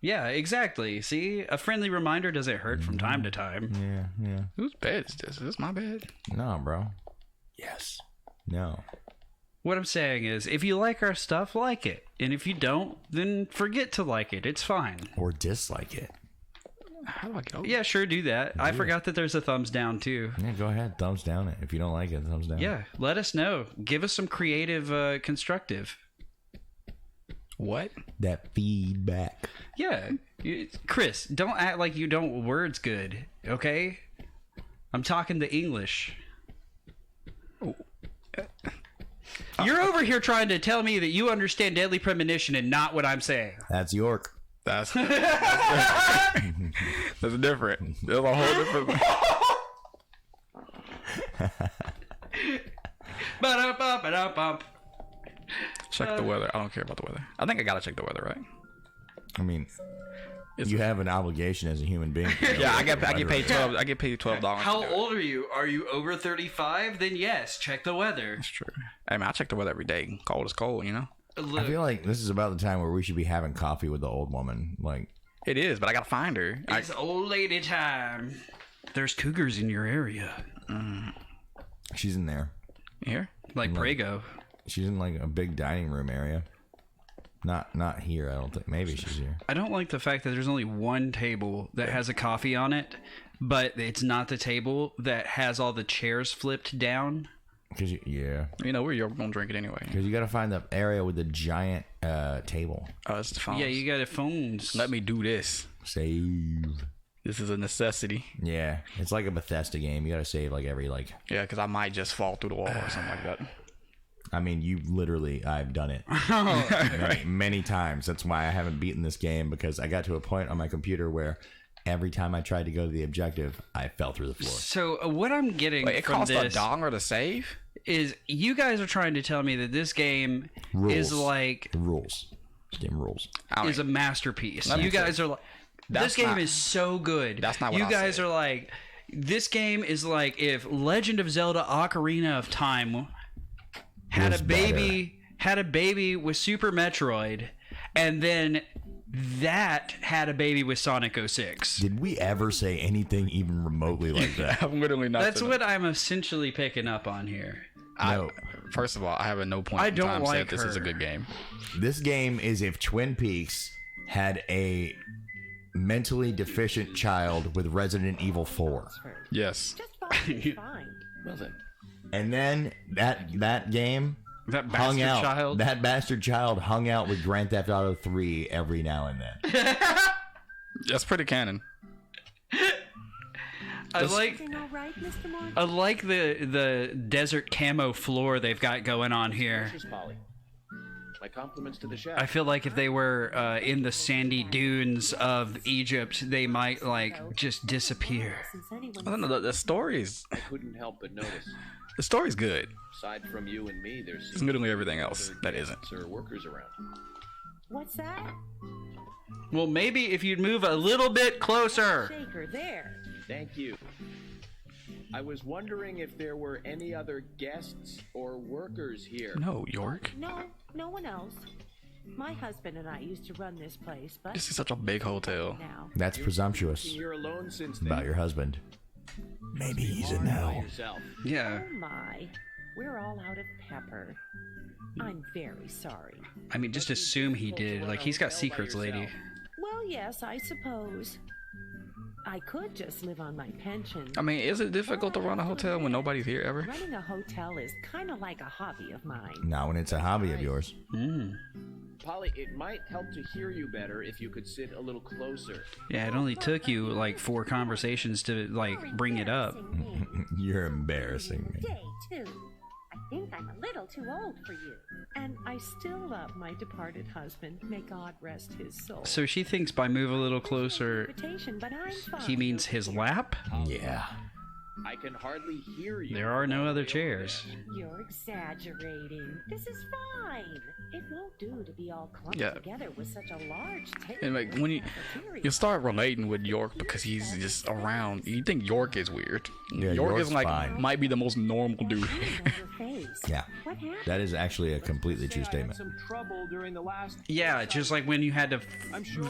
Yeah, exactly. See, a friendly reminder doesn't hurt from time to time. Yeah. Whose bed is this? Is this my bed? No, bro. Yes. No. What I'm saying is, if you like our stuff, like it. And if you don't, then forget to like it. It's fine. Or dislike it. How do I get over? Yeah, sure, do that. I forgot that there's a thumbs down too. Yeah, go ahead. Thumbs down it. If you don't like it, thumbs down. Yeah, let us know. Give us some creative, constructive. What? That feedback. Yeah, Chris, don't act like you don't words good, okay? I'm talking the English. You're over here trying to tell me that you understand Deadly Premonition and not what I'm saying. That's York. That's different. That's different. There's a whole different. Ba-da-ba-ba-da-bum. Check the weather. I don't care about the weather. I think I gotta check the weather, right? I mean, you have an obligation as a human being. Yeah, I get paid $12. I get paid $12. How old are you? Are you over 35? Then yes, check the weather. That's true. Hey man, I check the weather every day. Cold is cold, you know. I feel like this is about the time where we should be having coffee with the old woman. Like, It is, but I gotta find her. It's old lady time. There's cougars in your area. she's in there. Here? Like Prego. She's in like a big dining room area. Not here, I don't think. Maybe she's here. I don't like the fact that there's only one table that has a coffee on it, but it's not the table that has all the chairs flipped down. Cause You know, we're gonna drink it anyway. Because you got to find the area with the giant table. Oh, it's the phones. Yeah, you got phones. Let me do this. Save. This is a necessity. Yeah, it's like a Bethesda game. You got to save like every Yeah, because I might just fall through the wall or something like that. I mean, I've done it many times. That's why I haven't beaten this game, because I got to a point on my computer where every time I tried to go to the objective, I fell through the floor. So what I'm getting Wait, it from costs this $1 to save? is you guys are trying to tell me that this game is like Rules. This game rules. is a masterpiece. Let me You guys are like, this That's game not- is so good. That's not what you I guys said. are like. This game is like if Legend of Zelda: Ocarina of Time had Was a baby with Super Metroid, and then that had a baby with Sonic 06. Did we ever say anything even remotely like that? I'm literally not. That's what I'm essentially picking up on here. No. First of all, I have a no point I in don't time like said this is a her. good game. This game is if Twin Peaks had a mentally deficient child with Resident Evil 4. Yes. Just fine. Fine. Well then, And then that game That hung bastard out. child. That bastard child hung out with Grand Theft Auto 3 every now and then. That's pretty canon. I like Everything all right, Mr. Morgan? I like the desert camo floor they've got going on here. here's Polly. My compliments to the chef. I feel like if they were in the sandy dunes of Egypt, they might like just disappear. Since anyone I don't know. The story's I couldn't help but notice. the story's good. Aside from you and me, there's It's literally everything else that isn't. or workers around. What's that? Well, maybe if you'd move a little bit closer. Shaker there. Thank you. I was wondering if there were any other guests or workers here. No, York. No one else. My husband and I used to run this place, but This is such a big hotel. now. That's presumptuous You're alone since then. about your husband. Maybe he's in hell. Yourself. Yeah, Oh my. We're all out of pepper. I'm very sorry. I mean, just assume he did. Like he's got secrets, lady. Well, yes, I suppose. I could just live on my pension. I mean, is it difficult to run a hotel when nobody's here ever? Running a hotel is kind of like a hobby of mine. Not when it's a hobby of yours. Polly, it might help to hear you better if you could sit a little closer. Yeah, it only took you like 4 conversations to like bring it up. You're embarrassing me. Day, too. I think I'm a little too old for you. And I still love my departed husband. May God rest his soul. So she thinks by move a little closer, Invitation, but I'm fine. he means his lap? Yeah. I can hardly hear you. There are no other chairs. You're exaggerating. This is fine. It won't do to be all clumped Yeah. together with such a large table. And like when cafeteria. you start relating with York because he's just around, you think York is weird. Yeah, York York's is like fine. might be the most normal dude. Pain on your face. Yeah. What happened? That is actually a completely true statement. Some trouble during the last. Yeah, just like when you had to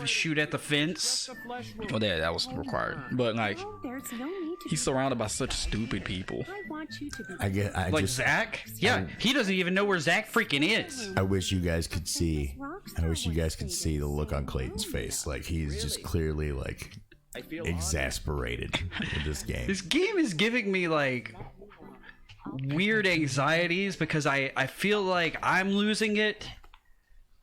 shoot at the fence. Well, yeah, that was required. But like, No, there's no need to. he's surrounded by such stupid people. I want you to be. I Like just Zach? Yeah, he doesn't even know where Zach freaking is. I wish you guys could see. I wish you guys could see the look on Clayton's face. Like he's just clearly like I feel exasperated with this game. This game is giving me like weird anxieties because I feel like I'm losing it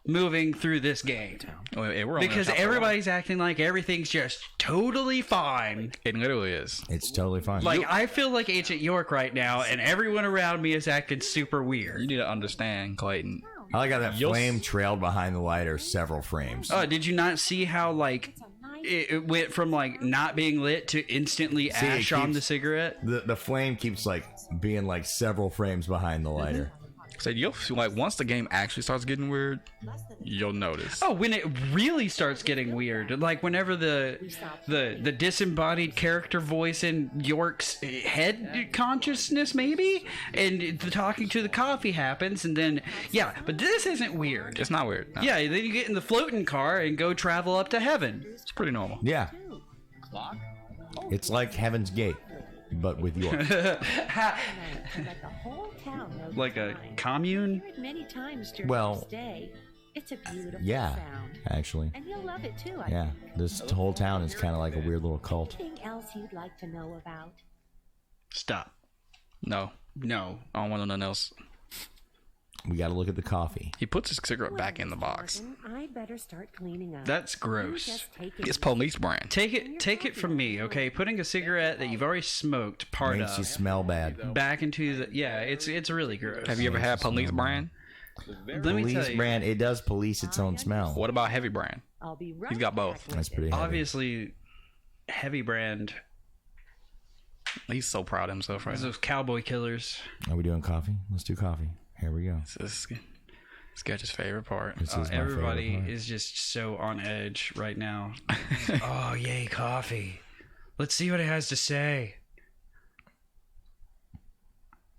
moving through this game. Because everybody's acting like everything's just totally fine. It literally is. It's totally fine. Like, I feel like Agent York right now, and everyone around me is acting super weird. You need to understand, Clayton. I like how that flame trailed behind the lighter several frames. Oh, did you not see how, like, it went from, like, not being lit to instantly ash on the cigarette? The flame keeps, like, being, like, several frames behind the lighter. So you'll like once the game actually starts getting weird, you'll notice. Oh, when it really starts getting weird, like whenever the disembodied character voice in York's head consciousness, maybe, and the talking to the coffee happens, and then but this isn't weird. It's not weird. No. Yeah, then you get in the floating car and go travel up to heaven. It's pretty normal. Yeah. It's like Heaven's Gate, but with York. Like a commune? Many times during Well, this day. It's a beautiful yeah, sound. actually. And you'll love it too, I Yeah, think. this whole town is kind of like a weird little cult. Anything else you'd like to know about? Stop. No, I don't want nothing else. We got to look at the coffee. He puts his cigarette back in the box. I'd better start cleaning up. That's gross. Just take it It's police brand. Take it from me, okay? Putting a cigarette that you've already smoked part Makes you of smell bad. back into the it's really gross. Have you ever had police brand? Let me tell Police you, brand, it does police its own smell. What about heavy brand? I'll be right He's got both. back with That's it. pretty heavy. obviously, heavy brand He's so proud of himself right is now. those cowboy killers. Are we doing coffee? Let's do coffee. Here we go. This is Sketch's favorite part. This is my Everybody favorite part. is just so on edge right now. Oh, yay, coffee. Let's see what it has to say.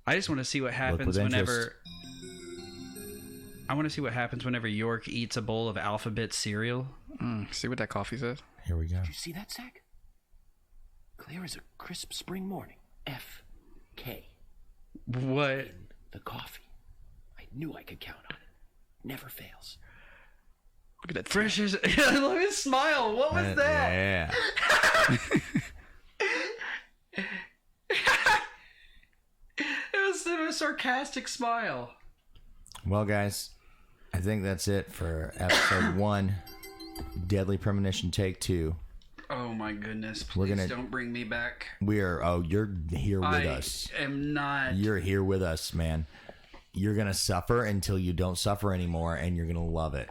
I just want to see what happens with interest. whenever... I want to see what happens whenever York eats a bowl of alphabet cereal. See what that coffee says? Here we go. Did you see that, Zach? Clear as a crisp spring morning. F.K. What? The coffee. I knew I could count on it. Never fails. Look at that. Fresh as... Look at his smile. What was that? Yeah. It was a sarcastic smile. Well, guys, I think that's it for episode 1. Deadly Premonition Take 2. Oh my goodness. We're Please gonna- don't bring me back. We are. Oh, you're here with I us. am not... You're here with us, man. You're gonna suffer until you don't suffer anymore, and you're gonna love it.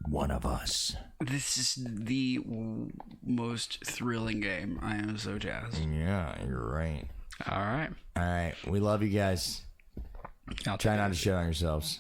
One of us. This is the most thrilling game. I am so jazzed. Yeah, you're right. All right. All right, we love you guys. I'll Try take not it. to shit on yourselves.